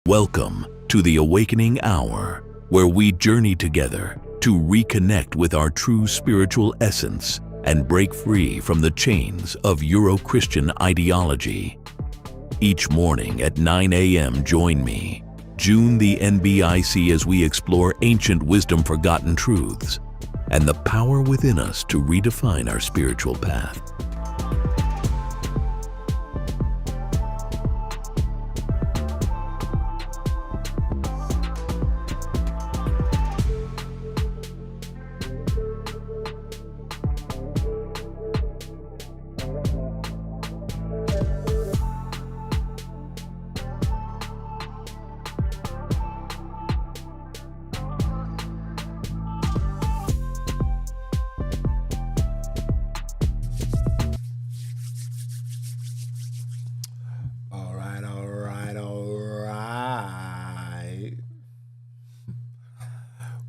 Welcome to the Awakening Hour, where we journey together to reconnect with our true spiritual essence and break free from the chains of Euro-Christian ideology. Each morning at 9 a.m. join me, Junns the NBIC, as we explore ancient wisdom-forgotten truths and the power within us to redefine our spiritual path.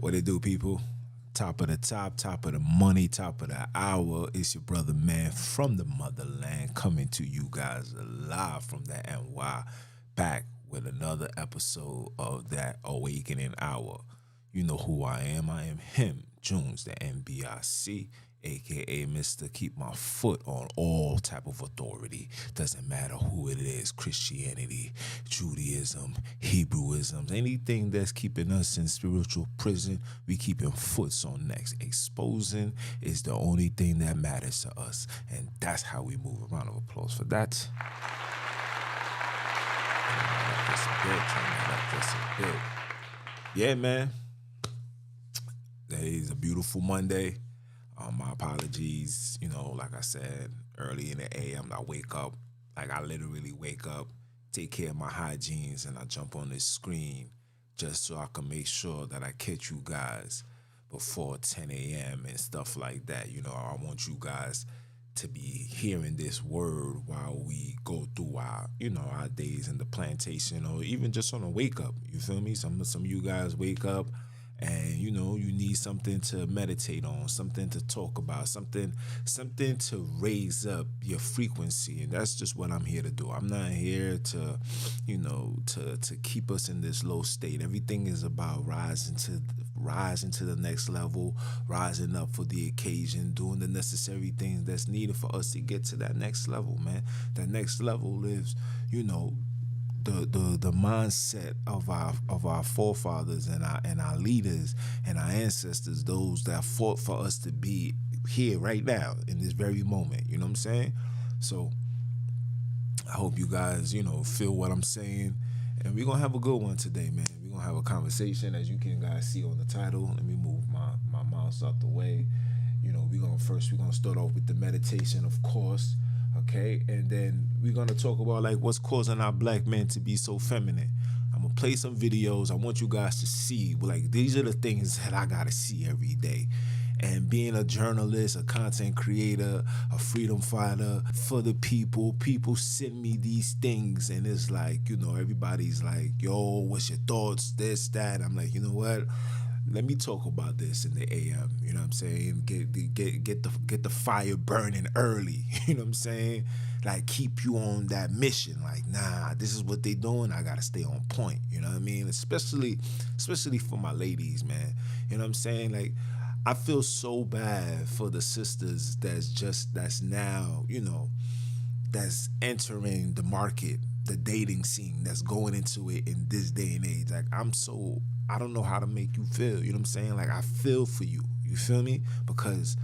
What it do, people? Top of the top, top of the money, top of the hour. It's your brother, man, from the motherland, coming to you guys live from the NY, back with another episode of that Awakening Hour. You know who I am. I am him, Junns the NBIC, aka Mr. Keep My Foot on all type of authority. Doesn't matter who it is, Christianity, Judaism, Hebrewism, anything that's keeping us in spiritual prison, we keeping foots on necks. Exposing is the only thing that matters to us, and that's how we move. A round of applause for that. Just a bit. Yeah, man. Today is a beautiful Monday. My apologies, like I said, early in the AM, I wake up, I literally wake up, take care of my hygienes, and I jump on this screen just so I can make sure that I catch you guys before 10 a.m. and stuff like that. I want you guys to be hearing this word while we go through our days in the plantation, or even just on a wake up. You feel me? Some of you guys wake up and you need something to meditate on, something to talk about, something to raise up your frequency, and that's just what I'm here to do. I'm not here to to keep us in this low state. Everything is about rising to the next level, rising up for the occasion, doing the necessary things that's needed for us to get to that next level, man. That next level is, the mindset of our forefathers and our leaders and our ancestors, those that fought for us to be here right now in this very moment. You know what I'm saying? So I hope you guys, feel what I'm saying, and we're gonna have a good one today, man. We're gonna have a conversation, as you can guys see on the title. Let me move my mouse out the way. We're gonna start off with the meditation, of course. Okay, and then we're gonna talk about what's causing our black men to be so feminine. I'm gonna play some videos. I want you guys to see, these are the things that I gotta see every day. And being a journalist, a content creator, a freedom fighter for the people send me these things, and it's everybody's like, yo, what's your thoughts, this, that. I'm like, you know what? Let me talk about this in the AM, you know what I'm saying? Get the fire burning early, you know what I'm saying? Keep you on that mission. Nah, this is what they doing. I gotta stay on point, you know what I mean? Especially for my ladies, man. You know what I'm saying? I feel so bad for the sisters that's now, that's entering the market, the dating scene, that's going into it in this day and age. I don't know how to make you feel, you know what I'm saying? I feel for you, you feel me? Because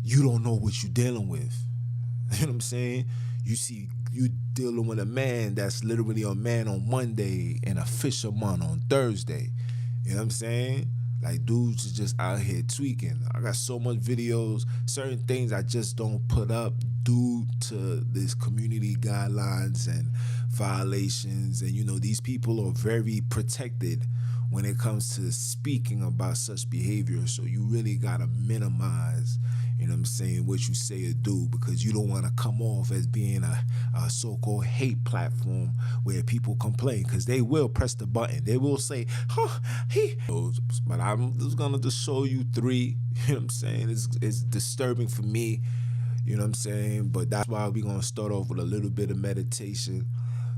you don't know what you're dealing with, you know what I'm saying? You dealing with a man that's literally a man on Monday and a fisherman on Thursday, you know what I'm saying? Dudes are just out here tweaking. I got so much videos, certain things I just don't put up due to this community guidelines and violations. And, these people are very protected when it comes to speaking about such behavior. So you really got to minimize, what you say or do, because you don't want to come off as being a so-called hate platform where people complain, because they will press the button. They will say, but I'm just going to just show you three, you know what I'm saying? It's disturbing for me, you know what I'm saying? But that's why we're going to start off with a little bit of meditation.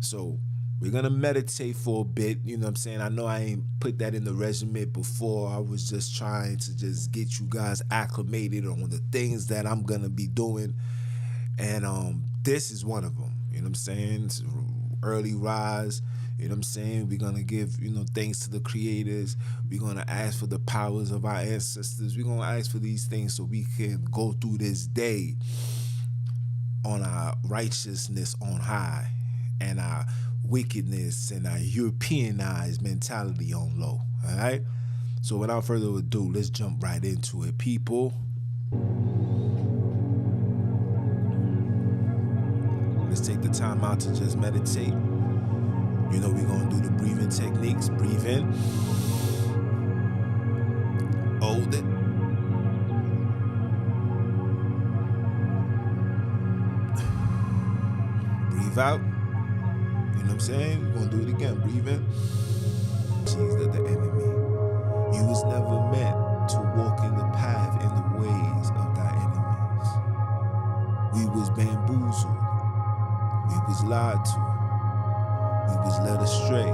So We're going to meditate for a bit. You know what I'm saying? I know I ain't put that in the resume before. I was just trying to just get you guys acclimated on the things that I'm going to be doing. And this is one of them. You know what I'm saying? It's early rise. You know what I'm saying? We're going to give, thanks to the creators. We're going to ask for the powers of our ancestors. We're going to ask for these things so we can go through this day on our righteousness on high and our wickedness and our Europeanized mentality on low. All right? So without further ado, let's jump right into it, people. Let's take the time out to just meditate. We're going to do the breathing techniques. Breathe in. Hold it. Breathe out. You know what I'm saying? We're going to do it again. Breathe in. She's the enemy. You was never meant to walk in the path and the ways of thy enemies. We was bamboozled. We was lied to. We was led astray.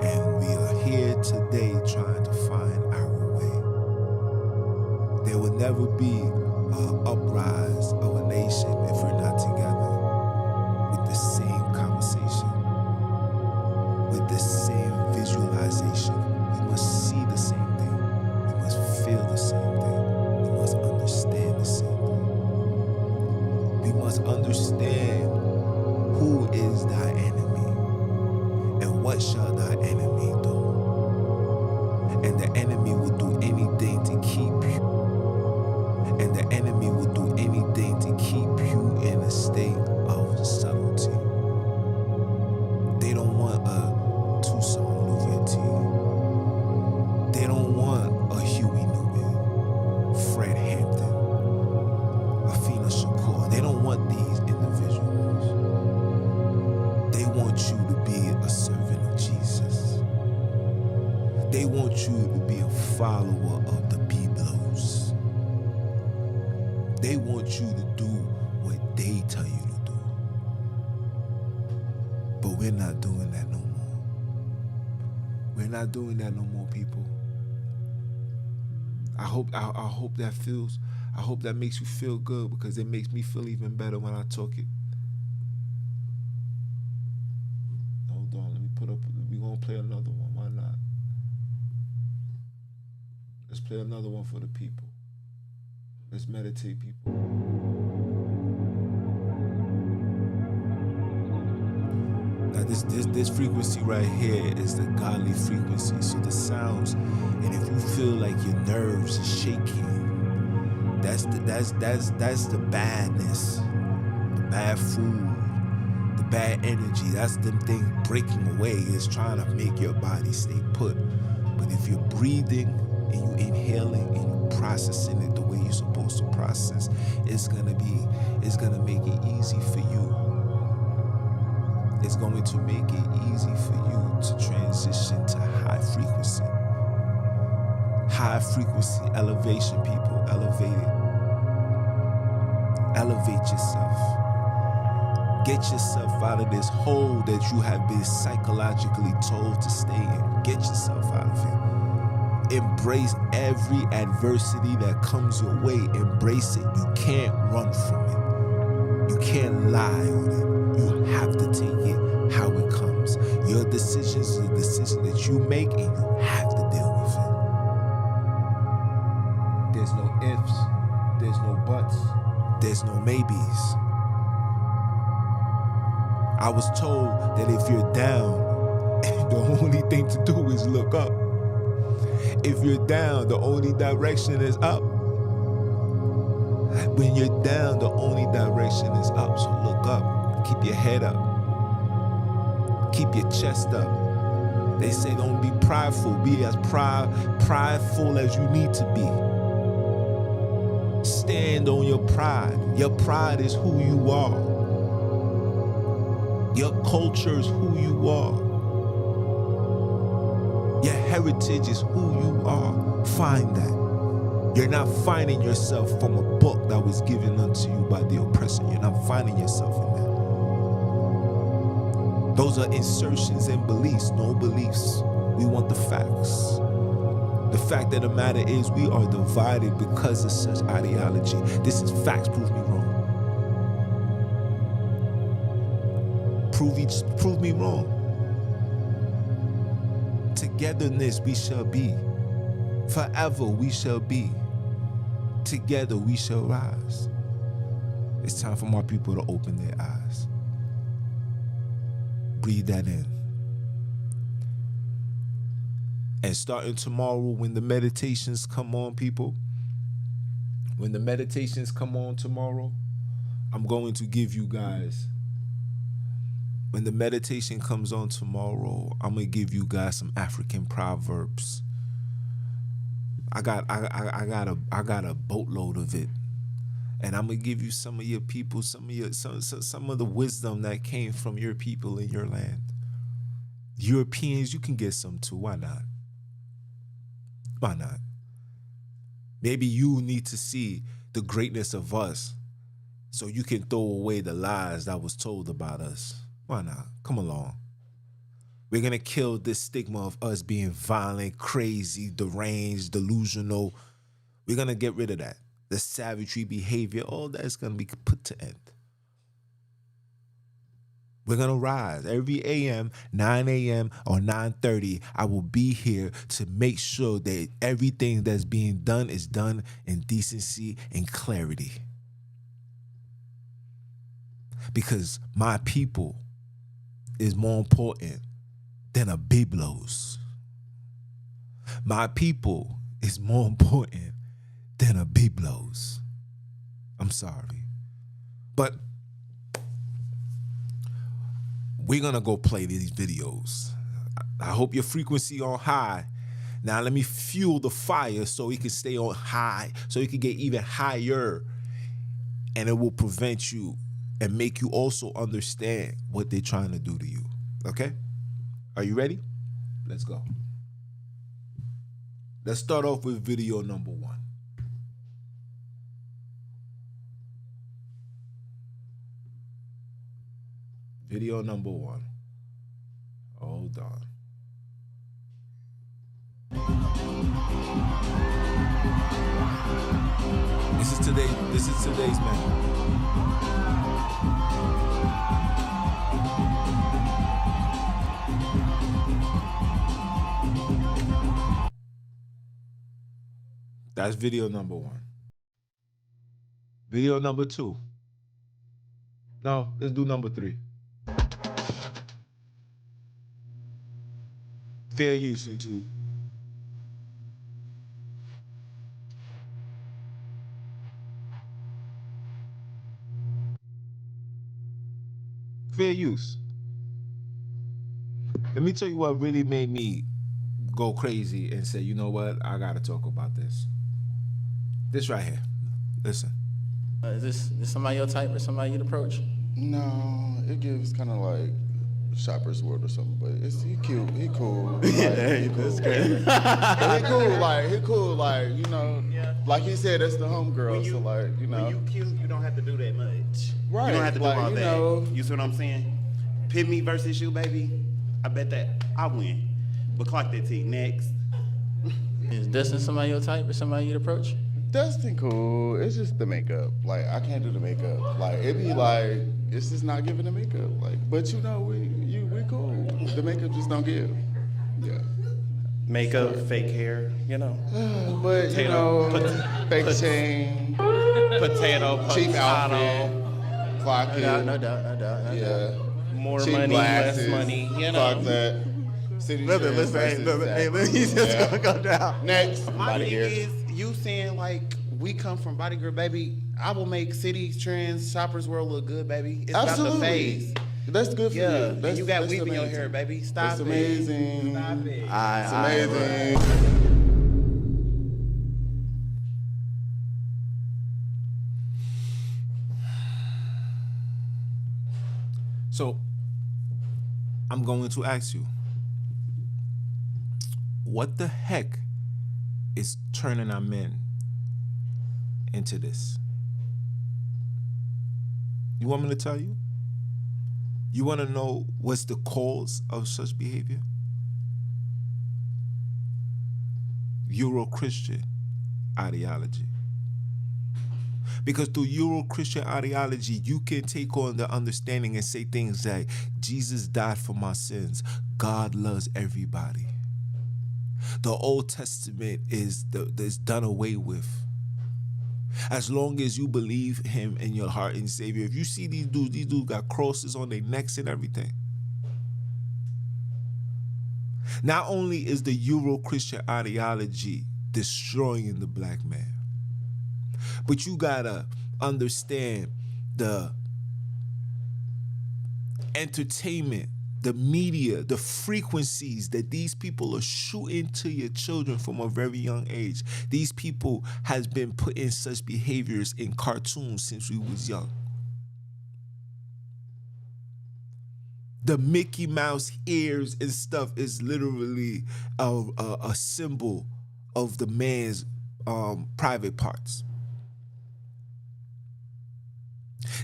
And we are here today trying to find our way. There will never be an uprise of a nation if we're not together with the same conversation, with the same visualization. We must see the same thing. We must feel the same thing. We must understand the same thing. We must understand who is thy enemy and what shall thy enemy do. And the enemy will do anything to keep you. And the enemy will do anything to keep you in a state of subtlety. They don't want a Toussaint Louverture. They don't want a Huey Newton, Fred Hampton, Afina Shakur. They don't want these individuals. They want you to be a servant of Jesus. They want you to be a follower of the Biblos. They want you to do what they tell you to do. But we're not doing that no more. We're not doing that no more, people. I hope that makes you feel good, because it makes me feel even better when I talk it. Hold on, let me put up, we're gonna play another one, why not? Let's play another one for the people. Let's meditate, people. Now this frequency right here is the godly frequency. So the sounds, and if you feel like your nerves are shaking, that's the badness, the bad food, the bad energy. That's them things breaking away. It's trying to make your body stay put. But if you're breathing and you inhaling and you processing it the way you're supposed to process, it's gonna make it easy for you. It's going to make it easy for you to transition to high frequency. High frequency elevation, people. Elevate it. Elevate yourself. Get yourself out of this hole that you have been psychologically told to stay in. Get yourself out of it. Embrace every adversity that comes your way. Embrace it. You can't run from it. You can't lie on it. You have to take it how it comes. Your decisions are the decision that you make, and you have to deal with it. There's no ifs. There's no buts. There's no maybes. I was told that if you're down, the only thing to do is look up. If you're down, the only direction is up. When you're down, the only direction is up. So look up. Keep your head up. Keep your chest up. They say don't be prideful. Be as prideful as you need to be. Stand on your pride. Your pride is who you are. Your culture is who you are. Your heritage is who you are. Find that. You're not finding yourself from a book that was given unto you by the oppressor. You're not finding yourself in that. Those are insertions and beliefs, no beliefs. We want the facts. The fact of the matter is we are divided because of such ideology. This is facts, prove me wrong. Prove me wrong. Togetherness we shall be. Forever we shall be. Together we shall rise. It's time for my people to open their eyes. Breathe that in. And starting tomorrow, when the meditations come on, people, when the meditations come on tomorrow, I'm going to give you guys, when the meditation comes on tomorrow, I'm going to give you guys some African proverbs. I got a boatload of it. And I'm going to give you some of your people, some of the wisdom that came from your people in your land. Europeans, you can get some too. Why not? Why not? Maybe you need to see the greatness of us so you can throw away the lies that was told about us. Why not? Come along. We're going to kill this stigma of us being violent, crazy, deranged, delusional. We're going to get rid of that. The savagery behavior, all that's going to be put to end. We're going to rise every AM, 9 a.m. or 9:30. I will be here to make sure that everything that's being done is done in decency and clarity. Because my people is more important than a biblos. My people is more important than a biblos. I'm sorry. But we're gonna go play these videos. I hope your frequency on high. Now let me fuel the fire so it can stay on high, so it can get even higher. And it will prevent you and make you also understand what they're trying to do to you. Okay? Are you ready? Let's go. Let's start off with video number 1. Video number 1. Hold on. This is today's man. That's video number 1. Video number 2. No, let's do number 3. Fair use, YouTube. Fair use. Let me tell you what really made me go crazy and say, you know what, I gotta talk about this. This right here. Listen. Is this somebody your type or somebody you'd approach? No, it gives kind of like Shopper's World or something, but he cute, he cool. Like, Yeah, he cool. that's crazy. But he cool, like, you know, Yeah. like he said, that's the homegirl, so like, you know. When you cute, you don't have to do that much. Right, You don't have to do like, all you that. know. You see what I'm saying? Pit me versus you, baby. I bet that I win. But clock that T. Next. Is Dustin somebody your type or somebody you'd approach? Dustin cool, it's just the makeup. Like, I can't do the makeup. Like, it be like, it's just not giving the makeup. Like, but you know, we cool. The makeup just don't give. Yeah. Makeup, fake hair, you know. But, you know, fake chain, Potato, cheap potato. outfit, clock it. No doubt. Yeah. More Cheap money, glasses, less money, you Clock know. that. City Listen, trends hey, versus look, he's just yeah. gonna go down. Next, My body thing hair. is, you saying like, we come from Body Girl, baby. I will make City Trends, Shoppers World look good, baby. It's about the phase. That's good for Yeah, you. and That's, you got that's weave in your amazing. hair, baby. Stop That's it. amazing. Stop it. It's amazing. So, I'm going to ask you, what the heck is turning our men into this? You want me to tell you? You want to know what's the cause of such behavior? Euro-Christian ideology. Because through Euro-Christian ideology, you can take on the understanding and say things like, Jesus died for my sins. God loves everybody. The Old Testament is done away with. As long as you believe him in your heart and Savior. If you see these dudes got crosses on their necks and everything. Not only is the Euro-Christian ideology destroying the black man, but you gotta understand the entertainment, the media, the frequencies that these people are shooting to your children from a very young age. These people has been putting such behaviors in cartoons since we was young. The Mickey Mouse ears and stuff is literally a symbol of the man's private parts.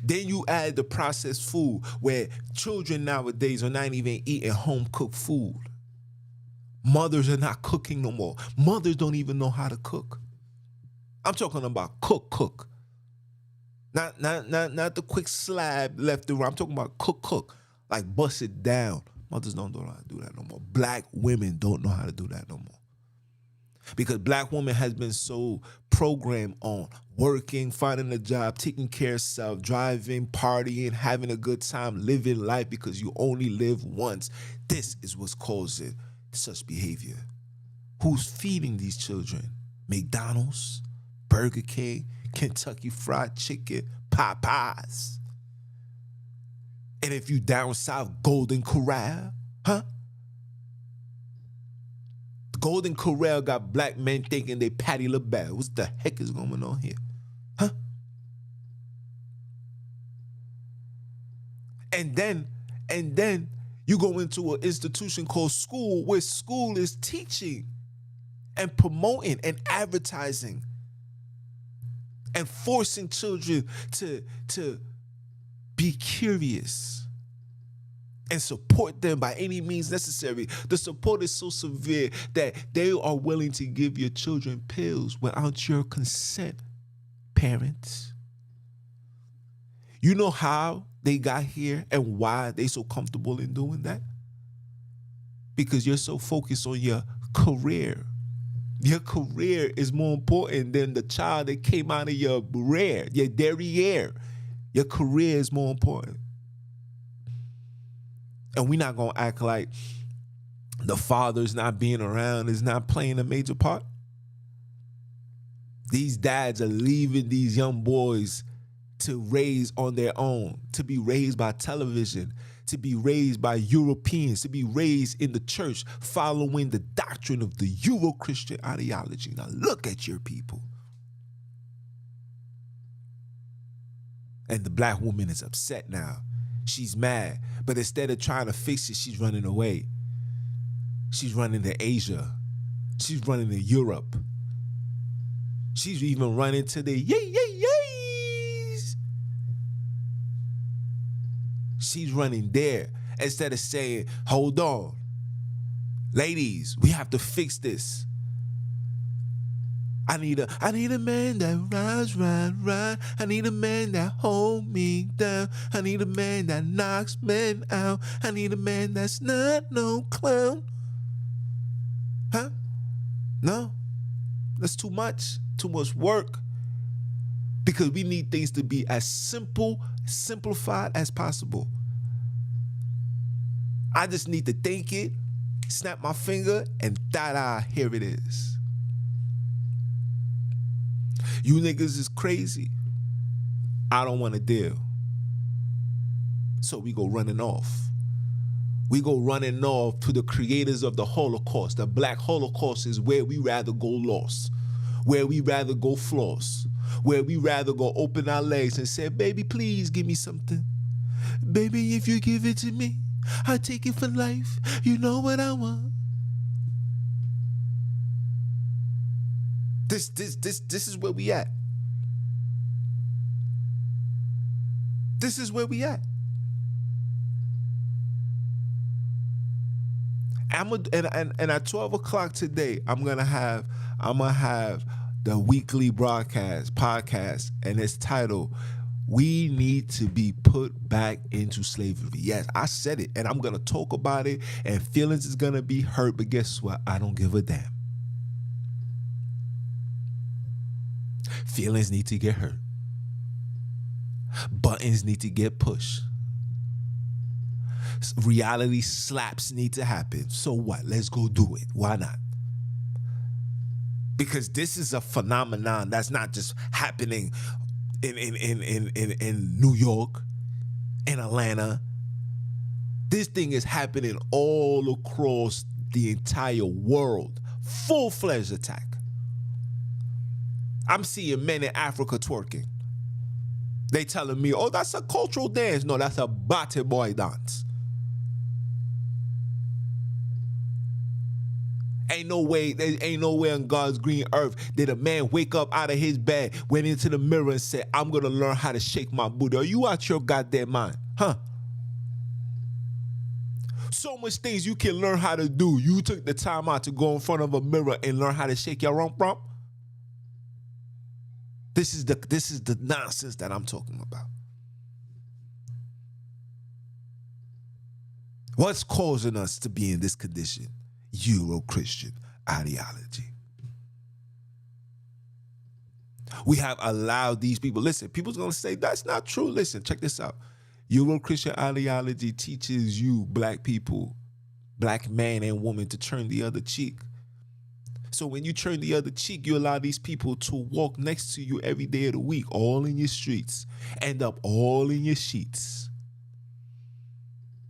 Then you add the processed food where children nowadays are not even eating home-cooked food. Mothers are not cooking no more. Mothers don't even know how to cook. I'm talking about cook. Not the quick slab left and right. I'm talking about cook. Like bust it down. Mothers don't know how to do that no more. Black women don't know how to do that no more. Because black women has been so programmed on working, finding a job, taking care of self, driving, partying, having a good time, living life because you only live once. This is what's causing such behavior. Who's feeding these children? McDonald's, Burger King, Kentucky Fried Chicken, Popeyes. And if you down south, Golden Corral, huh? Golden Corral got black men thinking they Patti LaBelle. What the heck is going on here? Huh? And then you go into an institution called school, where school is teaching and promoting and advertising and forcing children to be curious and support them by any means necessary. The support is so severe that they are willing to give your children pills without your consent, parents. You know how they got here and why they so comfortable in doing that? Because you're so focused on your career. Your career is more important than the child that came out of your derriere. Your career is more important. And we're not going to act like the father's not being around is not playing a major part. These dads are leaving these young boys to raise on their own, to be raised by television, to be raised by Europeans, to be raised in the church, following the doctrine of the Euro-Christian ideology. Now look at your people. And the black woman is upset now. She's mad. But instead of trying to fix it, she's running away. She's running to Asia. She's running to Europe. She's even running to the yays. She's running there instead of saying, hold on. Ladies, we have to fix this. I need a man that rides, ride. I need a man that hold me down. I need a man that knocks men out. I need a man that's not no clown. Huh? No? That's too much work. Because we need things to be as simplified as possible. I just need to think it, snap my finger, and ta-da, here it is. You niggas is crazy. I don't want to deal. So we go running off. We go running off to the creators of the Holocaust. The Black Holocaust is where we rather go lost, where we rather go floss, where we rather go open our legs and say, baby, please give me something. Baby, if you give it to me, I take it for life. You know what I want. This is where we at. This is where we at. And at 12 o'clock today, I'm gonna have the weekly podcast, and it's titled, "We Need to Be Put Back into Slavery." Yes, I said it, and I'm gonna talk about it, and feelings is gonna be hurt, but guess what? I don't give a damn. Feelings need to get hurt. Buttons need to get pushed. Reality slaps need to happen. So what? Let's go do it. Why not? Because this is a phenomenon that's not just happening in New York, in Atlanta. This thing is happening all across the entire world. Full-fledged attack. I'm seeing men in Africa twerking. They telling me, oh, that's a cultural dance. No, that's a bate boy dance. Ain't no way on God's green earth did a man wake up out of his bed, went into the mirror and said, I'm going to learn how to shake my booty. Are you out your goddamn mind? Huh? So much things you can learn how to do. You took the time out to go in front of a mirror and learn how to shake your rump rump? This is the nonsense that I'm talking about. What's causing us to be in this condition? Euro-Christian ideology. We have allowed these people. Listen, people's going to say, that's not true. Listen, check this out. Euro-Christian ideology teaches you, black people, black man and woman, to turn the other cheek. So when you turn the other cheek, you allow these people to walk next to you every day of the week, all in your streets, end up all in your sheets.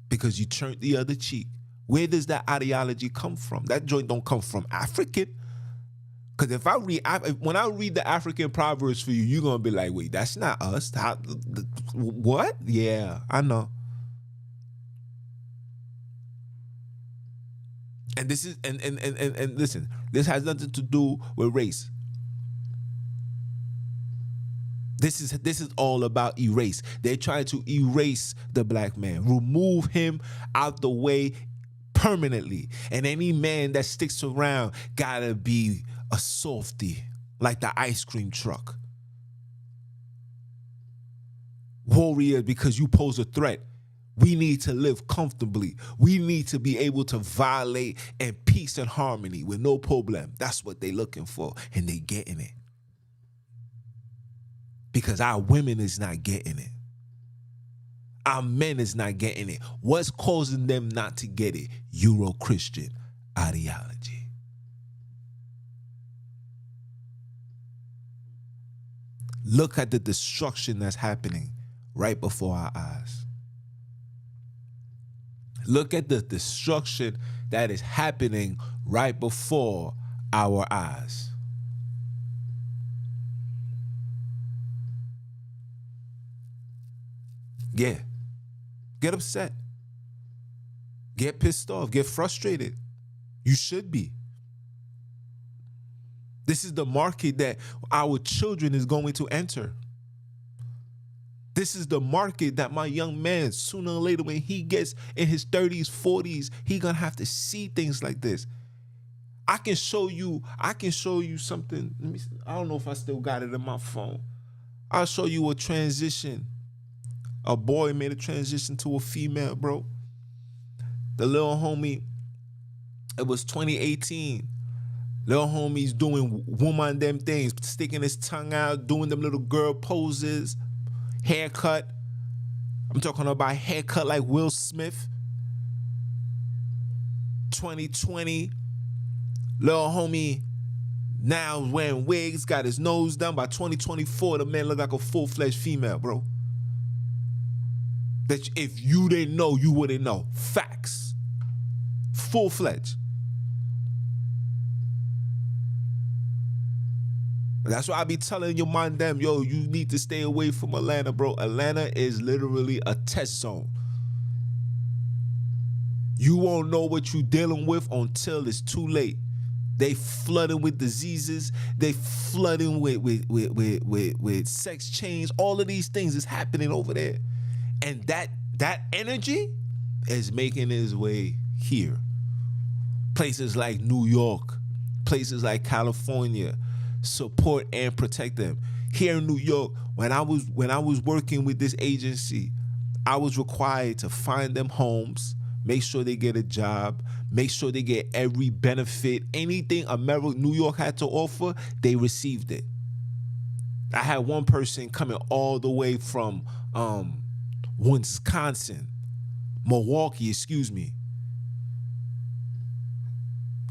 Because you turned the other cheek. Where does that ideology come from? That joint don't come from African. Because when I read the African proverbs for you, you're gonna be like, wait, that's not us. What? Yeah, I know. And this is and listen, this has nothing to do with race. This is all about erase. They're trying to erase the black man, remove him out the way permanently. And any man that sticks around gotta be a softie, like the ice cream truck. Warrior, because you pose a threat. We need to live comfortably. We need to be able to violate in peace and harmony with no problem. That's what they're looking for, and they getting it. Because our women is not getting it. Our men is not getting it. What's causing them not to get it? Euro-Christian ideology. Look at the destruction that's happening right before our eyes. Look at the destruction that is happening right before our eyes. Yeah. Get upset. Get pissed off. Get frustrated. You should be. This is the market that our children is going to enter. This is the market that my young man, sooner or later, when he gets in his 30s, 40s, he gonna have to see things like this. I can show you something. Let me see. I don't know if I still got it in my phone. I'll show you a transition. A boy made a transition to a female, bro. The little homie, it was 2018. Little homie's doing woman them things, sticking his tongue out, doing them little girl poses, haircut. I'm talking about haircut like Will Smith. 2020, little homie now wearing wigs, got his nose done. By 2024, the man look like a full-fledged female, bro. That if you didn't know, you wouldn't know. Facts. Full-fledged. That's why I be telling your man them, yo, you need to stay away from Atlanta, bro. Atlanta is literally a test zone. You won't know what you're dealing with until it's too late. They flooding with diseases. They flooding with sex change. All of these things is happening over there. And that energy is making its way here. Places like New York, places like California, support and protect them. Here in New York, when I was working with this agency, I was required to find them homes, make sure they get a job, make sure they get every benefit, anything New York had to offer, they received it. I had one person coming all the way from Milwaukee, excuse me.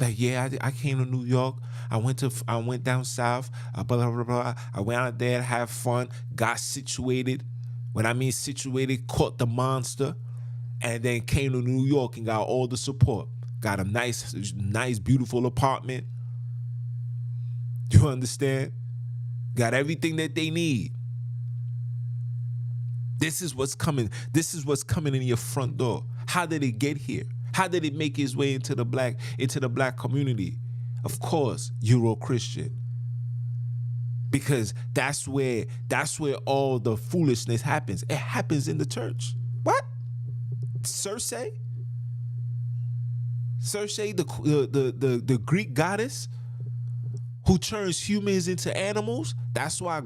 Like, yeah, I came to New York. I went down south. Blah, blah, blah. I went out there to have fun. Got situated. When I mean situated, caught the monster, and then came to New York and got all the support. Got a nice, beautiful apartment. You understand? Got everything that they need. This is what's coming. This is what's coming in your front door. How did it get here? How did it make its way into the black community? Of course, Euro-Christian. Because that's where all the foolishness happens. It happens in the church. What? Circe, the Greek goddess who turns humans into animals. That's why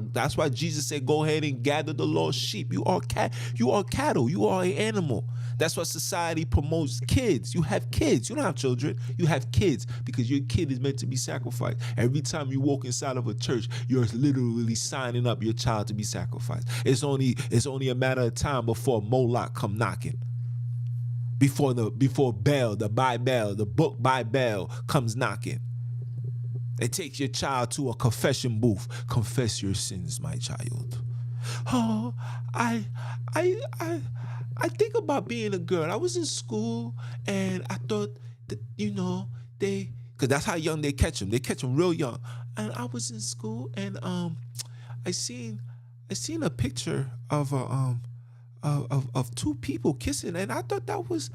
Jesus said, "Go ahead and gather the lost sheep." You are cattle. You are an animal. That's why society promotes kids. You have kids. You don't have children. You have kids because your kid is meant to be sacrificed. Every time you walk inside of a church, you're literally signing up your child to be sacrificed. It's only a matter of time before Moloch come knocking. Before Baal, the book by Baal comes knocking. It takes your child to a confession booth. Confess your sins, my child. Oh, I think about being a girl. I was in school and I thought that, because that's how young they catch them. They catch them real young. And I was in school and I seen a picture of two people kissing, and I thought that was,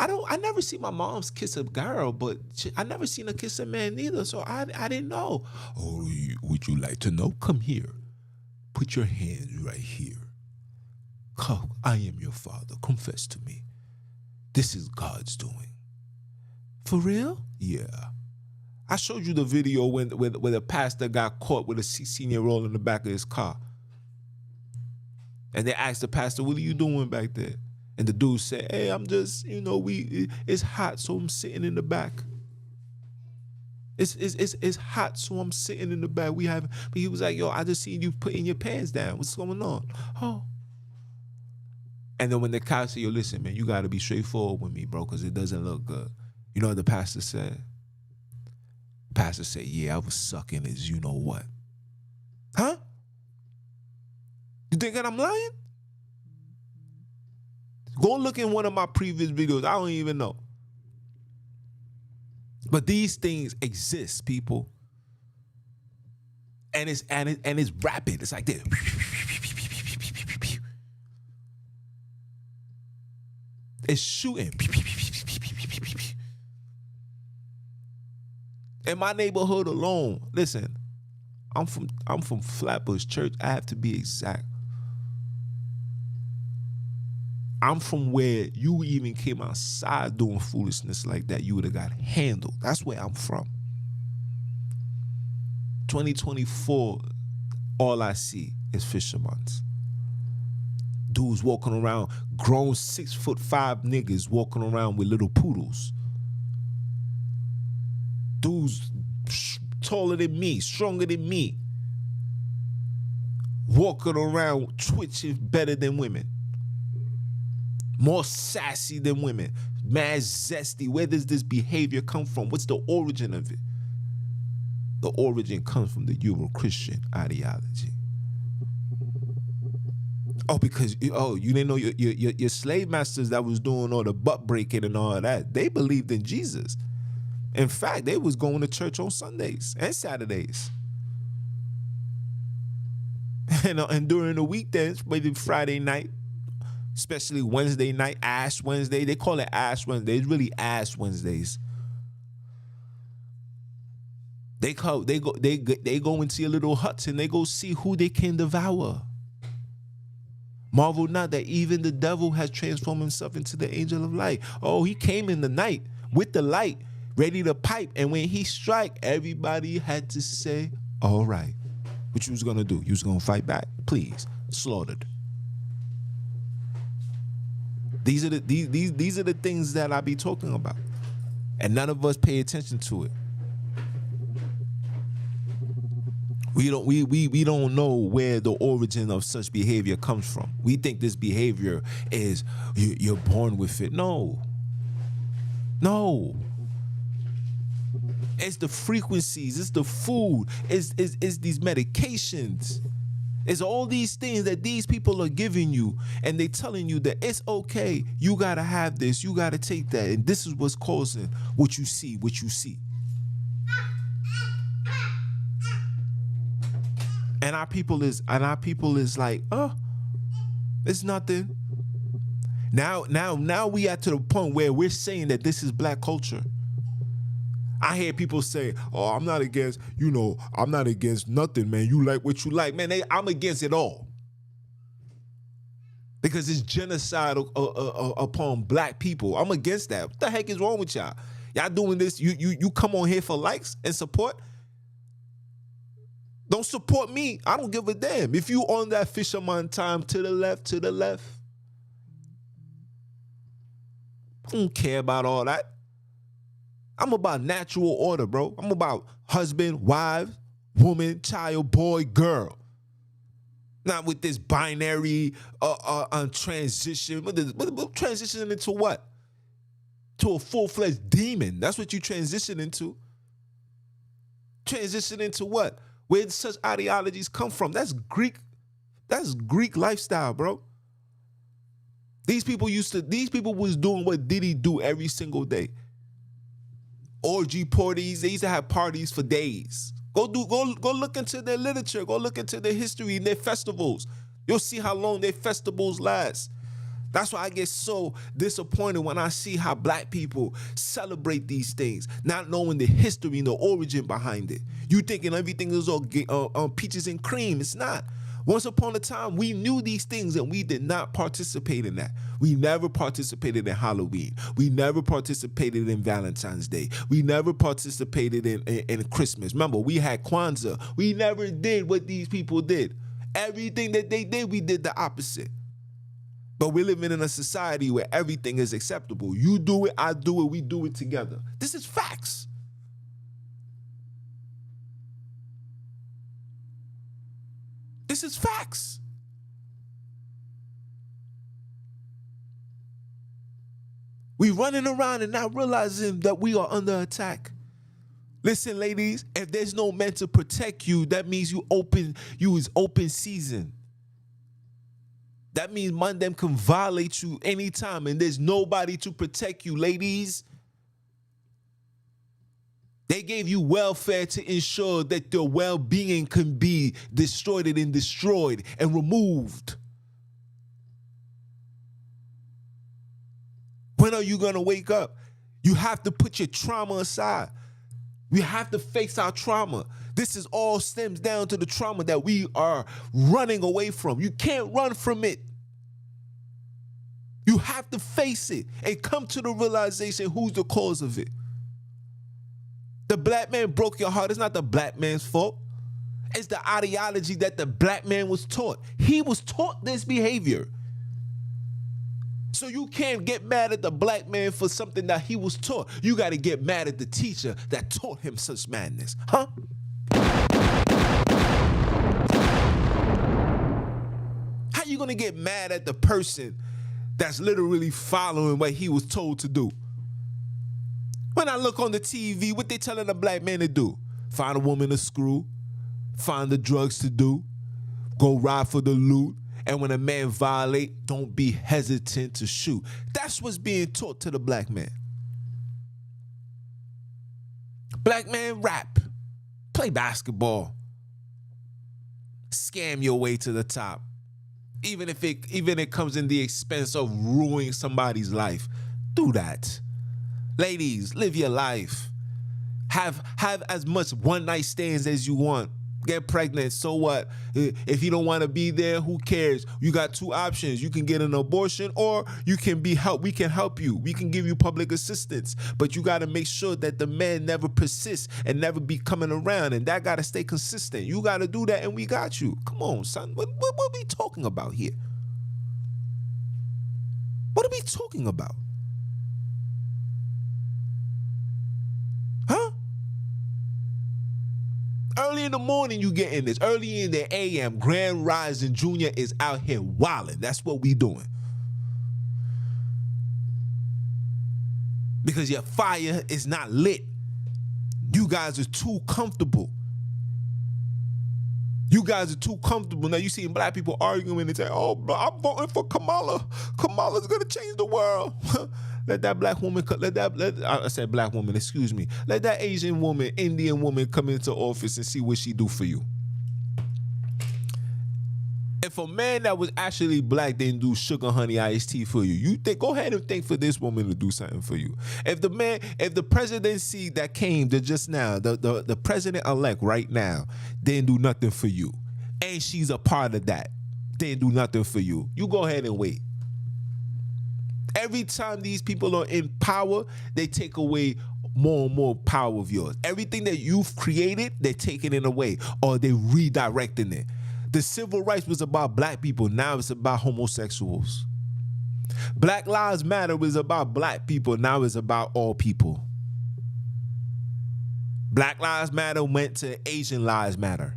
I never see my mom's kiss a girl, but I never seen her kiss a man either, so I didn't know. Oh, would you like to know? Come here. Put your hands right here. Come, I am your father. Confess to me. This is God's doing. For real? Yeah. I showed you the video when the pastor got caught with a 16-year-old in the back of his car. And they asked the pastor, "What are you doing back there?" And the dude said, "Hey, I'm just, it's hot, so I'm sitting in the back. It's hot, so I'm sitting in the back. But he was like, yo, I just seen you putting your pants down. What's going on?" Oh. And then when the cop said, "Yo, listen, man, you got to be straightforward with me, bro, because it doesn't look good." You know what the pastor said? The pastor said, "Yeah, I was sucking his you-know-what." Huh? You think that I'm lying? Go look in one of my previous videos. I don't even know. But these things exist, people. And it's rapid. It's like this. It's shooting. In my neighborhood alone, listen, I'm from Flatbush Church. I have to be exact. I'm from where you even came outside doing foolishness like that, you would have got handled. That's where I'm from. 2024, all I see is fishermen's. Dudes walking around, grown 6'5" niggas walking around with little poodles. Dudes taller than me, stronger than me, walking around twitching better than women. More sassy than women. Mad zesty. Where does this behavior come from? What's the origin of it? The origin comes from the Euro-Christian ideology. Oh, because you didn't know your slave masters that was doing all the butt breaking and all of that, they believed in Jesus. In fact, they was going to church on Sundays and Saturdays. And during the weekdays, maybe Friday night, especially Wednesday night, Ash Wednesday. They call it Ash Wednesday. It's really Ash Wednesdays. They go into your little huts and they go see who they can devour. Marvel not that even the devil has transformed himself into the angel of light. Oh, he came in the night. with the light, ready to pipe. And when he strike, everybody had to say, all right. What you was gonna do? You was gonna fight back? Please. Slaughtered. These are the things that I be talking about. And none of us pay attention to it. We don't know where the origin of such behavior comes from. We think this behavior is you're born with it. No. It's the frequencies, it's the food, it's these medications. It's all these things that these people are giving you, and they telling you that it's okay, you gotta have this, you gotta take that, and this is what's causing what you see. And our people is like, it's nothing. Now we are to the point where we're saying that this is black culture. I hear people say, oh, I'm not against nothing, man. You like what you like. Man, I'm against it all. Because it's genocide upon black people. I'm against that. What the heck is wrong with y'all? Y'all doing this, you come on here for likes and support? Don't support me. I don't give a damn. If you on that fisherman time, to the left. I don't care about all that. I'm about natural order, bro. I'm about husband, wife, woman, child, boy, girl. Not with this binary transition. Transition into what? To a full-fledged demon. That's what you transition into. Transition into what? Where did such ideologies come from? That's Greek lifestyle, bro. These people was doing what Diddy do every single day. Orgy parties. They used to have parties for days. Go look into their literature. Go look into their history and their festivals. You'll see how long their festivals last. That's why I get so disappointed when I see how black people celebrate these things, not knowing the history and the origin behind it. You thinking everything is all peaches and cream. It's not. Once upon a time, we knew these things and we did not participate in that. We never participated in Halloween. We never participated in Valentine's Day. We never participated in Christmas. Remember, we had Kwanzaa. We never did what these people did. Everything that they did, we did the opposite. But we're living in a society where everything is acceptable. You do it, I do it, we do it together. This is facts. This is facts. We running around and not realizing that we are under attack. Listen, ladies, if there's no man to protect you, that means you is open season. That means man them can violate you anytime and there's nobody to protect you, ladies. They gave you welfare to ensure that your well-being can be destroyed and removed. When are you going to wake up? You have to put your trauma aside. We have to face our trauma. This is all stems down to the trauma that we are running away from. You can't run from it. You have to face it and come to the realization who's the cause of it. The black man broke your heart. It's not the black man's fault. It's the ideology that the black man was taught. He was taught this behavior. So you can't get mad at the black man for something that he was taught. You got to get mad at the teacher that taught him such madness. Huh? How you going to get mad at the person that's literally following what he was told to do? When I look on the TV, what they telling a black man to do? Find a woman to screw, find the drugs to do, go ride for the loot, and when a man violate, don't be hesitant to shoot. That's what's being taught to the black man. Black man, rap, play basketball, scam your way to the top, even if it comes in the expense of ruining somebody's life. Do that. Ladies, live your life. Have as much one-night stands as you want. Get pregnant, so what? If you don't want to be there, who cares? You got two options. You can get an abortion, or you can be helped. We can help you. We can give you public assistance. But you got to make sure that the man never persists and never be coming around, and that got to stay consistent. You got to do that, and we got you. Come on, son. What are we talking about here? What are we talking about? Huh? Early in the morning, you get in this. Early in the AM, Grand Rising Junior is out here wilding. That's what we doing. Because your fire is not lit. You guys are too comfortable. You guys are too comfortable. Now you see black people arguing and say, oh, I'm voting for Kamala. Kamala's going to change the world. Let that black woman, I said black woman, excuse me. Let that Asian woman, Indian woman come into office and see what she do for you. If a man that was actually black didn't do sugar honey iced tea for you, you think, go ahead and think for this woman to do something for you. If the presidency that came to just now, the president-elect right now, didn't do nothing for you, and she's a part of that, didn't do nothing for you, you go ahead and wait. Every time these people are in power, they take away more and more power of yours. Everything that you've created, they're taking it away, or they're redirecting it. The civil rights was about black people. Now it's about homosexuals. Black Lives Matter was about black people. Now it's about all people. Black Lives Matter went to Asian Lives Matter.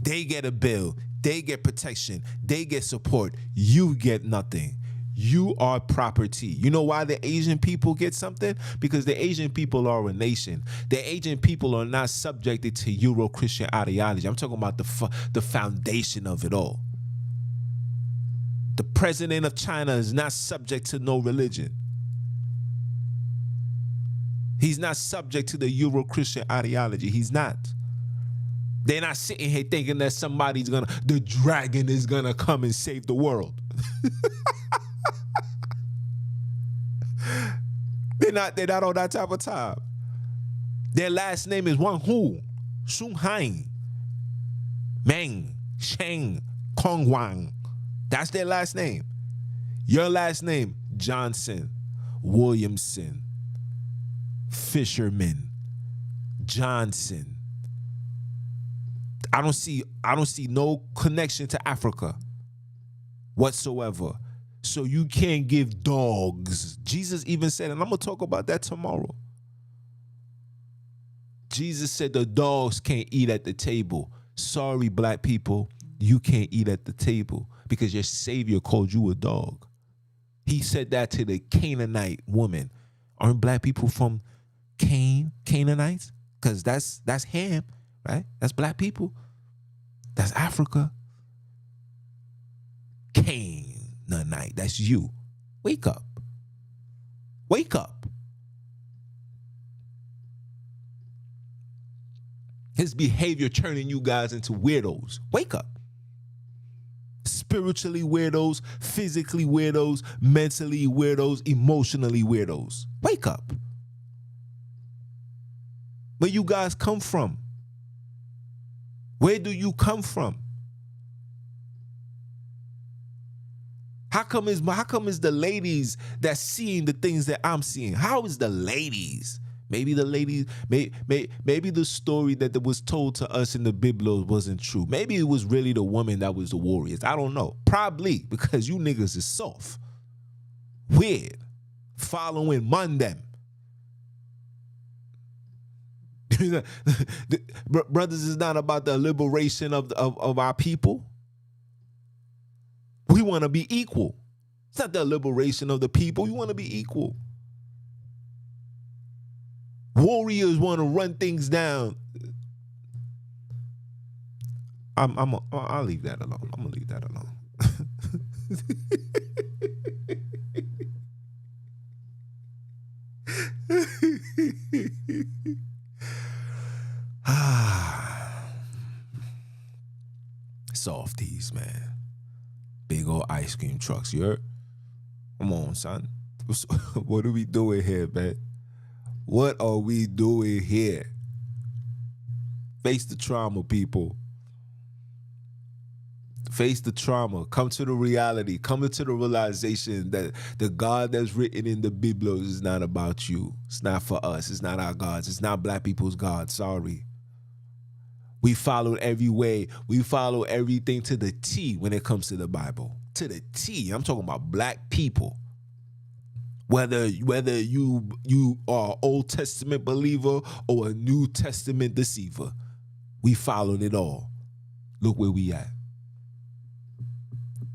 They get a bill. They get protection. They get support. You get nothing. You are property. You know why the Asian people get something? Because the Asian people are a nation. The Asian people are not subjected to Euro-Christian ideology. I'm talking about the foundation of it all. The president of China is not subject to no religion. He's not subject to the Euro-Christian ideology. He's not. They're not sitting here thinking that the dragon is gonna come and save the world. They're not on that type of time. Their last name is Wang Hu, Sung Hain, Meng, Sheng, Kong Wang. That's their last name. Your last name, Johnson, Williamson, Fisherman, Johnson. I don't see no connection to Africa whatsoever. So you can't give dogs. Jesus even said, and I'm going to talk about that tomorrow. Jesus said the dogs can't eat at the table. Sorry, black people, you can't eat at the table because your Savior called you a dog. He said that to the Canaanite woman. Aren't black people from Canaanites? Because that's Ham, right? That's black people. That's Africa. Canaanite, that's you. Wake up. Wake up. His behavior turning you guys into weirdos. Wake up. Spiritually weirdos, physically weirdos, mentally weirdos, emotionally weirdos. Wake up. Where you guys come from? Where do you come from? How come is the ladies that's seeing the things that I'm seeing? How is the ladies? Maybe the ladies, maybe the story that was told to us in the Biblos wasn't true. Maybe it was really the woman that was the warriors. I don't know. Probably because you niggas is soft. Weird. Following Mundem. Brothers, is not about the liberation of our people. We want to be equal. It's not the liberation of the people. We want to be equal. Warriors want to run things down. I'll leave that alone. I'm gonna leave that alone. Softies, man. Big old ice cream trucks, you heard? Come on, son. What are we doing here, man? What are we doing here? Face the trauma, people. Face the trauma. Come to the reality. Come to the realization that the God that's written in the Bible is not about you. It's not for us. It's not our gods. It's not black people's God. Sorry. We follow every way. We follow everything to the T when it comes to the Bible. To the T. I'm talking about black people. Whether you are an Old Testament believer or a New Testament deceiver, we followed it all. Look where we at.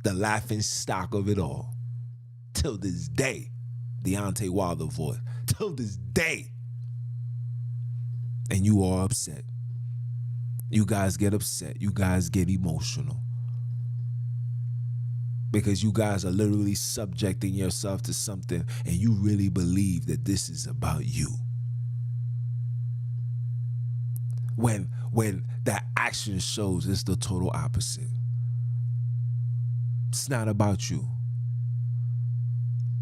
The laughing stock of it all. Till this day, Deontay Wilder voice. Till this day. And you are upset. You guys get upset. You guys get emotional. Because you guys are literally subjecting yourself to something and you really believe that this is about you. When that action shows it's the total opposite. It's not about you.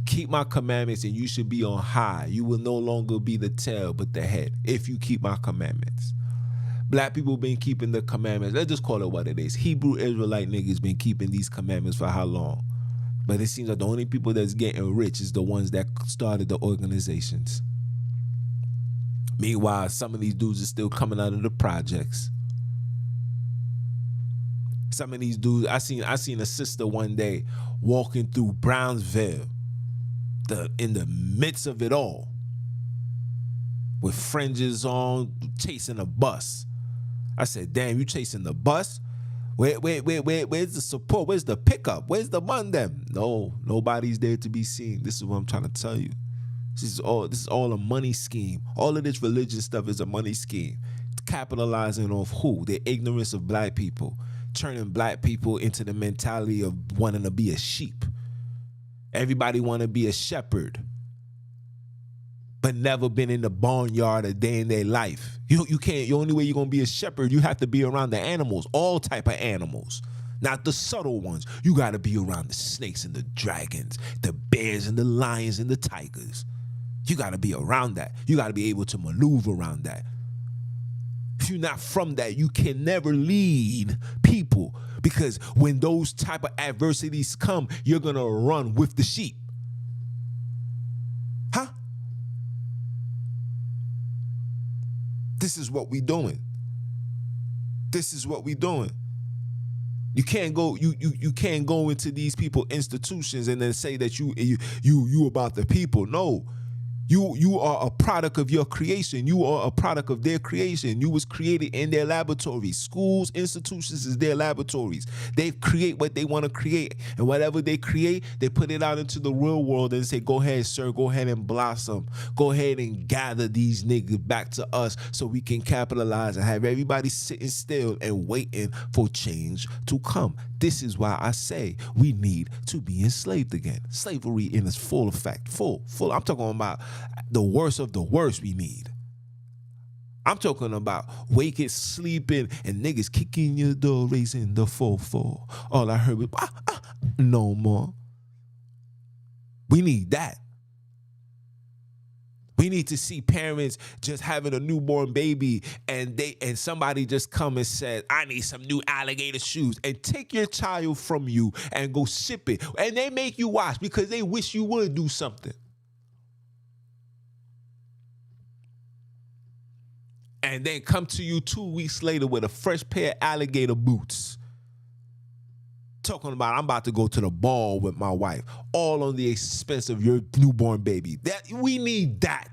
Keep my commandments and you should be on high. You will no longer be the tail but the head if you keep my commandments. Black people been keeping the commandments. Let's just call it what it is. Hebrew Israelite niggas been keeping these commandments for how long? But it seems like the only people that's getting rich is the ones that started the organizations. Meanwhile, some of these dudes are still coming out of the projects. Some of these dudes, I seen a sister one day walking through Brownsville, in the midst of it all, with fringes on, chasing a bus. I said, damn, you chasing the bus? Where's the support? Where's the pickup? Where's the them? No, nobody's there to be seen. This is what I'm trying to tell you. This is all a money scheme. All of this religious stuff is a money scheme. It's capitalizing off who? The ignorance of black people. Turning black people into the mentality of wanting to be a sheep. Everybody want to be a shepherd, but never been in the barnyard a day in their life. You can't. The only way you're gonna be a shepherd, you have to be around the animals, all type of animals, not the subtle ones. You got to be around the snakes and the dragons, the bears and the lions and the tigers. You got to be around that. You got to be able to maneuver around that. If you're not from that, you can never lead people, because when those type of adversities come, you're gonna run with the sheep. Huh? This is what we doing. This is what we doing. You can't go. You can't go into these people institutions and then say that you about the people. No. You are a product of your creation. You are a product of their creation. You was created in their laboratories. Schools, institutions is their laboratories. They create what they want to create. And whatever they create, they put it out into the real world and say, go ahead, sir, go ahead and blossom. Go ahead and gather these niggas back to us so we can capitalize and have everybody sitting still and waiting for change to come. This is why I say we need to be enslaved again. Slavery in its full effect. Full. I'm talking about the worst of the worst we need. I'm talking about waking, sleeping, and niggas kicking your door, raising the 4-4. All I heard was, no more. We need that. We need to see parents just having a newborn baby and somebody just come and said, I need some new alligator shoes, and take your child from you and go ship it. And they make you watch because they wish you would do something. And then come to you 2 weeks later with a fresh pair of alligator boots. Talking about, I'm about to go to the ball with my wife, all on the expense of your newborn baby. That we need that,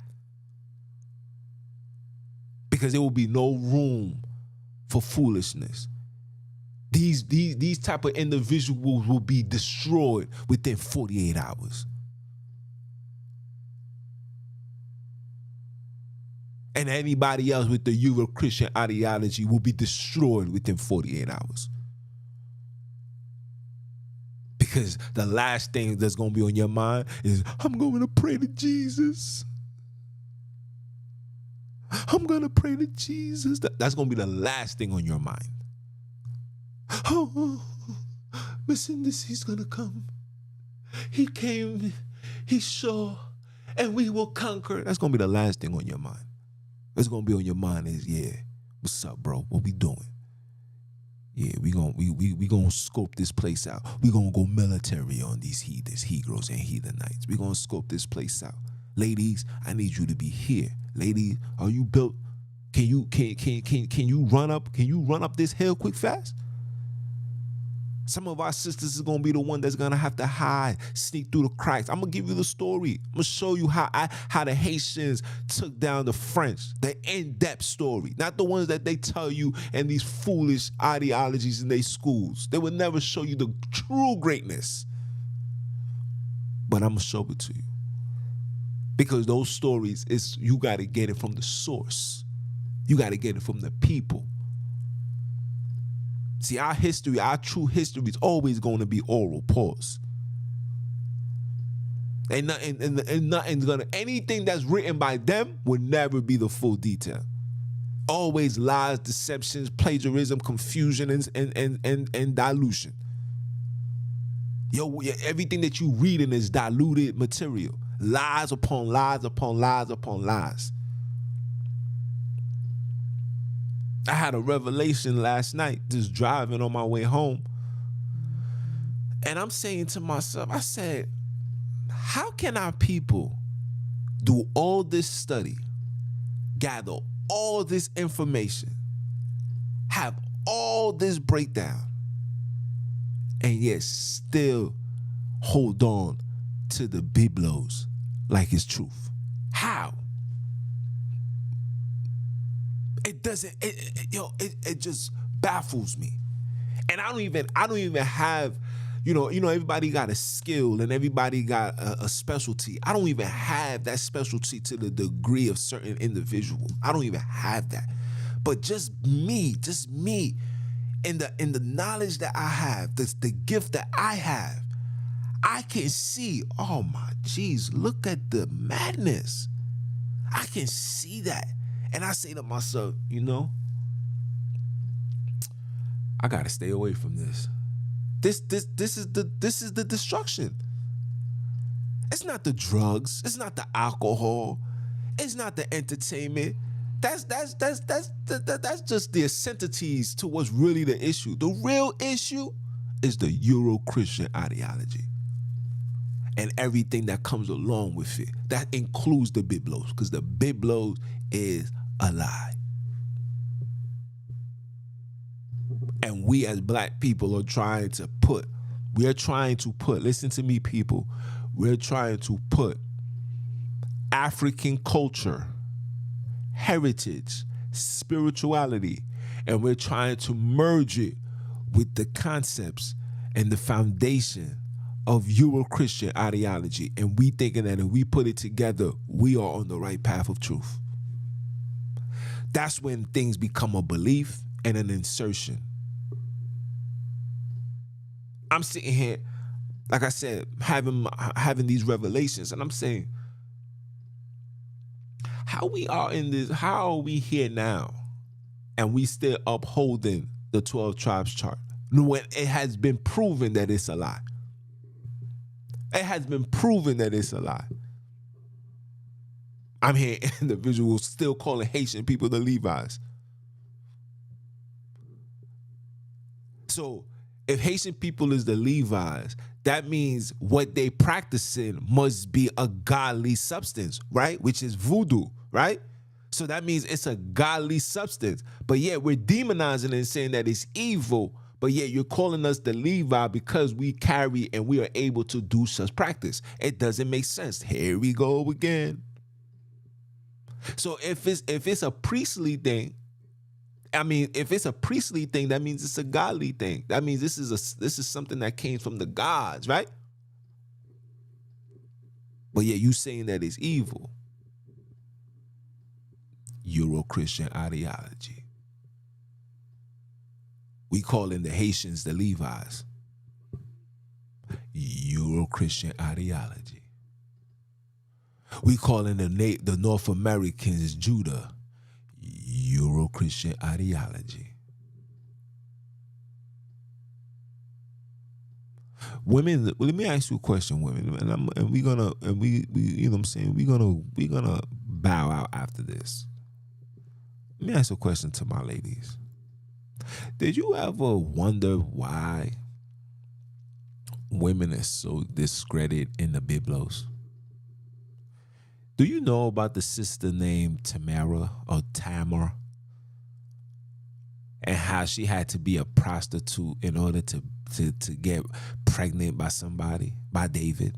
because there will be no room for foolishness. These type of individuals will be destroyed within 48 hours. And anybody else with the Euro-Christian ideology will be destroyed within 48 hours. Because the last thing that's going to be on your mind is, I'm going to pray to Jesus. I'm going to pray to Jesus. That's going to be the last thing on your mind. Oh, listen, he's going to come. He came, he saw, and we will conquer. That's going to be the last thing on your mind. What's going to be on your mind is, yeah, What's up, bro? What we doing? Yeah, we gonna scope this place out. We gonna go military on these heathens, he-girls, and heathenites. We gonna scope this place out. Ladies, I need you to be here. Ladies, are you built? Can you run up this hill quick fast? Some of our sisters is gonna be the one that's gonna have to hide, sneak through the cracks. I'm gonna give you the story. I'm gonna show you how the Haitians took down the French, the in-depth story, not the ones that they tell you in these foolish ideologies in their schools. They would never show you the true greatness. But I'm gonna show it to you, because those stories you gotta get it from the source. You gotta get it from the people. See, our history, our true history is always going to be oral. Pause. And nothing's gonna, anything that's written by them will never be the full detail. Always lies, deceptions, plagiarism, confusion, and dilution. Everything that you reading is diluted material. Lies upon lies upon lies upon lies. I had a revelation last night, just driving on my way home. And I'm saying to myself, I said, how can our people do all this study, gather all this information, have all this breakdown, and yet still hold on to the biblos like it's truth? How? It doesn't, it just baffles me. And I don't even have, everybody got a skill and everybody got a specialty. I don't even have that specialty to the degree of certain individual. I don't even have that. But just me, in the knowledge that I have, the gift that I have, I can see, oh my geez, look at the madness. I can see that. And I say to myself, I gotta stay away from this. This is the destruction. It's not the drugs. It's not the alcohol. It's not the entertainment. That's just the essentities to what's really the issue. The real issue is the Euro-Christian ideology and everything that comes along with it. That includes the biblos, because the biblos is a lie. And we as black people are trying to put, listen to me people, we're trying to put African culture, heritage, spirituality, and we're trying to merge it with the concepts and the foundation of Euro-Christian ideology. And we thinking that if we put it together, we are on the right path of truth. That's when things become a belief and an insertion. I'm sitting here, like I said, having these revelations, and I'm saying, how are we here now, and we still upholding the 12 tribes chart when it has been proven that it's a lie? It has been proven that it's a lie. I'm hearing individuals still calling Haitian people the Levi's. So if Haitian people is the Levi's, that means what they practicing must be a godly substance, right? Which is voodoo, right? So that means it's a godly substance. But yet we're demonizing it and saying that it's evil, but yet you're calling us the Levi because we carry and we are able to do such practice. It doesn't make sense. Here we go again. So if it's a priestly thing, if it's a priestly thing, that means it's a godly thing. That means this is something that came from the gods, right? But yeah, you saying that it's evil. Euro-Christian ideology. We calling the Haitians the Levi's. Euro-Christian ideology. We calling the North Americans Judah. Euro-Christian ideology. Women, let me ask you a question, women, and we you know what I'm saying, we're gonna bow out after this. Let me ask a question to my ladies. Did you ever wonder why women are so discredited in the Biblos? Do you know about the sister named Tamara or Tamar? And how she had to be a prostitute in order to get pregnant by somebody, by David.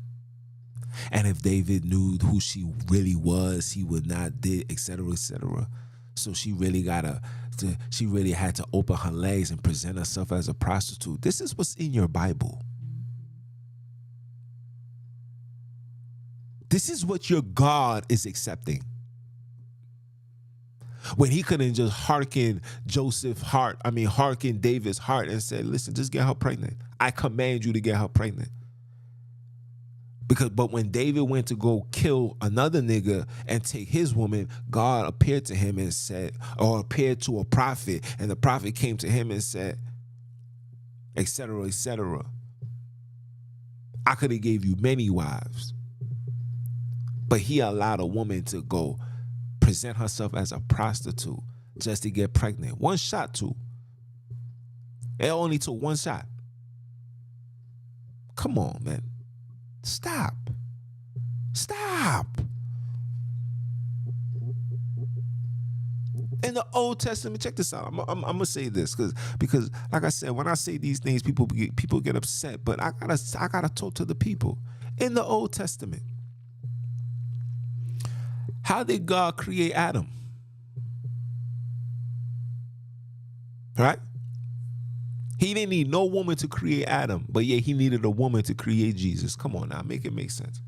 And if David knew who she really was, he would not did, etc., etc. So she really she really had to open her legs and present herself as a prostitute. This is what's in your Bible. This is what your God is accepting. When he couldn't just hearken David's heart and said, listen, just get her pregnant. I command you to get her pregnant. But when David went to go kill another nigga and take his woman, God appeared to him and said, or appeared to a prophet, and the prophet came to him and said, etc., etc. I could have gave you many wives. But he allowed a woman to go present herself as a prostitute just to get pregnant. One shot, too. It only took one shot. Come on, man. Stop. In the Old Testament, check this out. I'm gonna say this because, like I said, when I say these things, people get upset. But I gotta talk to the people. In the Old Testament, how did God create Adam? Right? He didn't need no woman to create Adam, but yet he needed a woman to create Jesus. Come on now, make it make sense.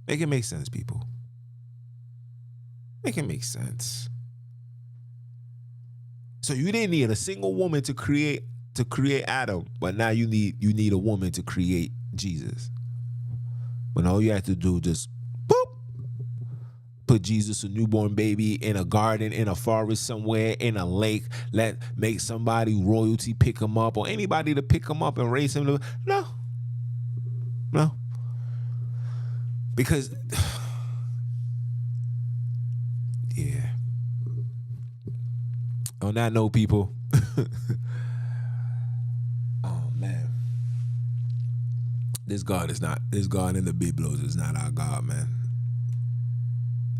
Make it make sense, people. Make it make sense. So you didn't need a single woman to create Adam, but now you need a woman to create Jesus. When all you have to do just boop, put Jesus, a newborn baby, in a garden, in a forest somewhere, in a lake, make somebody royalty pick him up, or anybody to pick him up and raise him. No. Because, yeah. On that note, people, oh man, this God in the Biblos is not our God, man.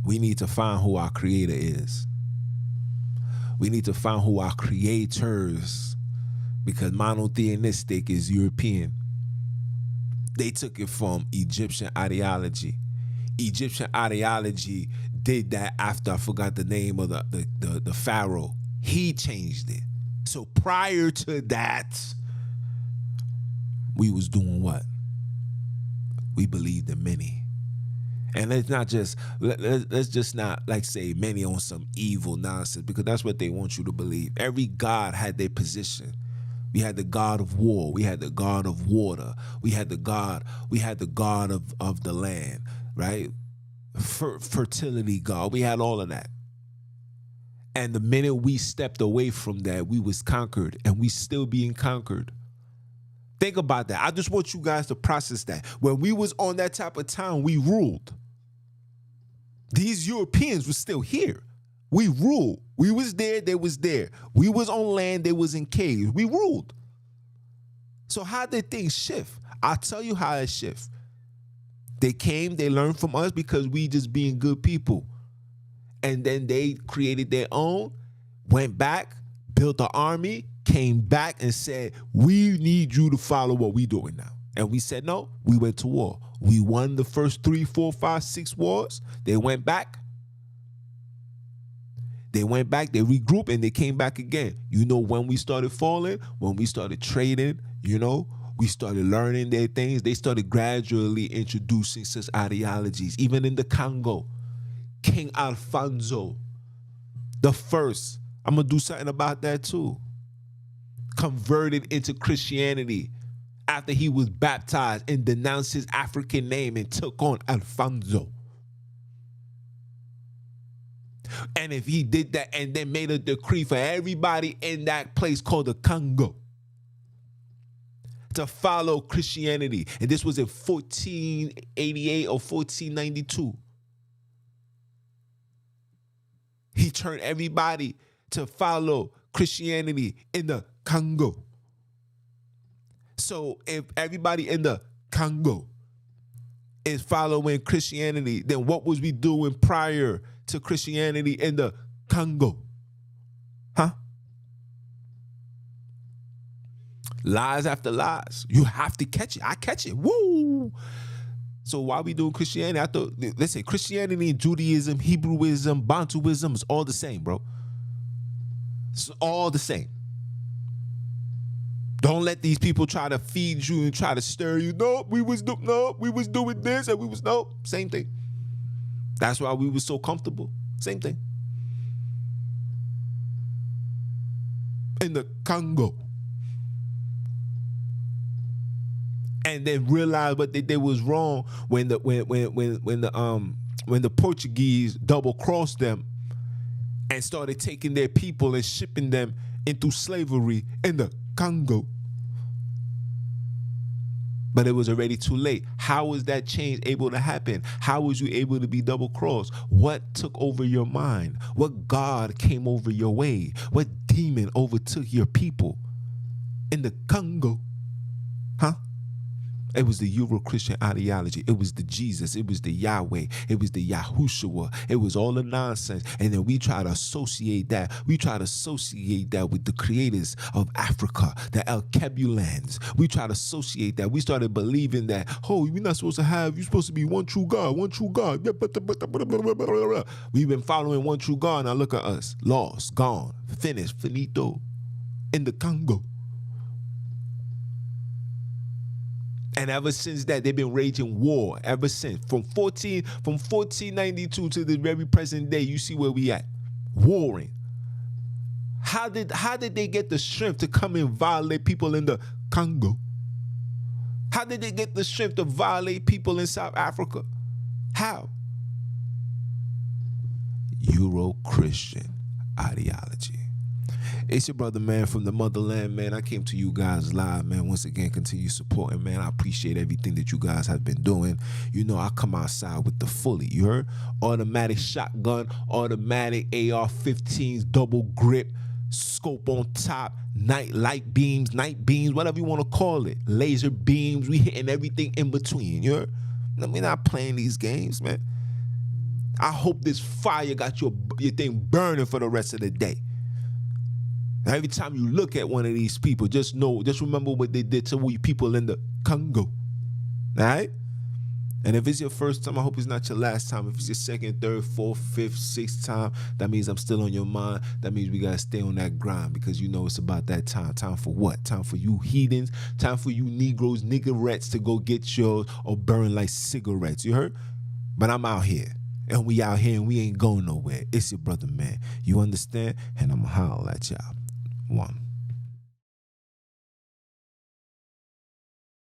We need to find who our creator is. We need to find who our creators, because monotheistic is European. They took it from Egyptian ideology. Egyptian ideology did that after I forgot the name of the pharaoh. He changed it. So prior to that, we was doing what? We believed in many. And let's just not like say many on some evil nonsense, because that's what they want you to believe. Every god had their position. We had the god of war. We had the god of water. We had the god of the land, right? Fertility god. We had all of that. And the minute we stepped away from that, we was conquered, and we still being conquered. Think about that. I just want you guys to process that. When we was on that type of time, we ruled. These Europeans were still here. We ruled. We was there, they was there. We was on land, they was in caves. We ruled. So how did things shift? I'll tell you how it shift. They came, they learned from us because we just being good people. And then they created their own, went back, built an army, came back and said, we need you to follow what we doing now. And we said no, we went to war. We won the first 3, 4, 5, 6 wars. They went back. They regrouped, and they came back again. You know when we started falling? When we started trading, we started learning their things. They started gradually introducing such ideologies. Even in the Congo, King Alfonso the First, I'm going to do something about that too, converted into Christianity after he was baptized and denounced his African name and took on Alfonso. And if he did that and then made a decree for everybody in that place called the Congo to follow Christianity. And this was in 1488 or 1492. He turned everybody to follow Christianity in the Congo. So if everybody in the Congo is following Christianity, then what was we doing prior to Christianity in the Congo? Huh? Lies after lies. You have to catch it. I catch it. Woo! So why we doing Christianity? I thought, let's say Christianity and Judaism, Hebrewism, Bantuism is all the same, bro. It's all the same. Don't let these people try to feed you and try to stir you. No, we was doing this and we was same thing. That's why we was so comfortable. Same thing. In the Congo. And then realized what they did was wrong when the Portuguese double crossed them and started taking their people and shipping them into slavery in the Congo. But it was already too late. How was that change able to happen? How was you able to be double crossed? What took over your mind? What God came over your way? What demon overtook your people in the Congo? Huh? It was the Euro-Christian ideology. It was the Jesus. It was the Yahweh. It was the Yahushua. It was all the nonsense. And then we try to associate that. We try to associate that with the creators of Africa, the Al-Kebulans. We try to associate that. We started believing that, oh, we're not supposed to have, you're supposed to be one true God, one true God. We've been following one true God. Now look at us. Lost, gone, finished, finito, in the Congo. And ever since that, they've been raging war. Ever since, from 1492 to the very present day, you see where we at, warring. How did they get the strength to come and violate people in the Congo? How did they get the strength to violate people in South Africa? How? Euro-Christian ideology. It's your brother, man, from the motherland, man. I came to you guys live, man. Once again, continue supporting, man. I appreciate everything that you guys have been doing. You know, I come outside with the fully, you heard? Automatic shotgun, automatic AR-15s, double grip, scope on top, night beams, whatever you want to call it. Laser beams, we hitting everything in between, you heard? We're not playing these games, man. I hope this fire got your thing burning for the rest of the day. Every time you look at one of these people, just remember what they did to we people in the Congo. All right? And if it's your first time, I hope it's not your last time. If it's your second, third, fourth, fifth, sixth time, that means I'm still on your mind. That means we got to stay on that grind because you know it's about that time. Time for what? Time for you heathens. Time for you Negroes, niggerettes to go get yours or burn like cigarettes. You heard? But I'm out here. And we out here and we ain't going nowhere. It's your brother, man. You understand? And I'm going to holler at y'all. One.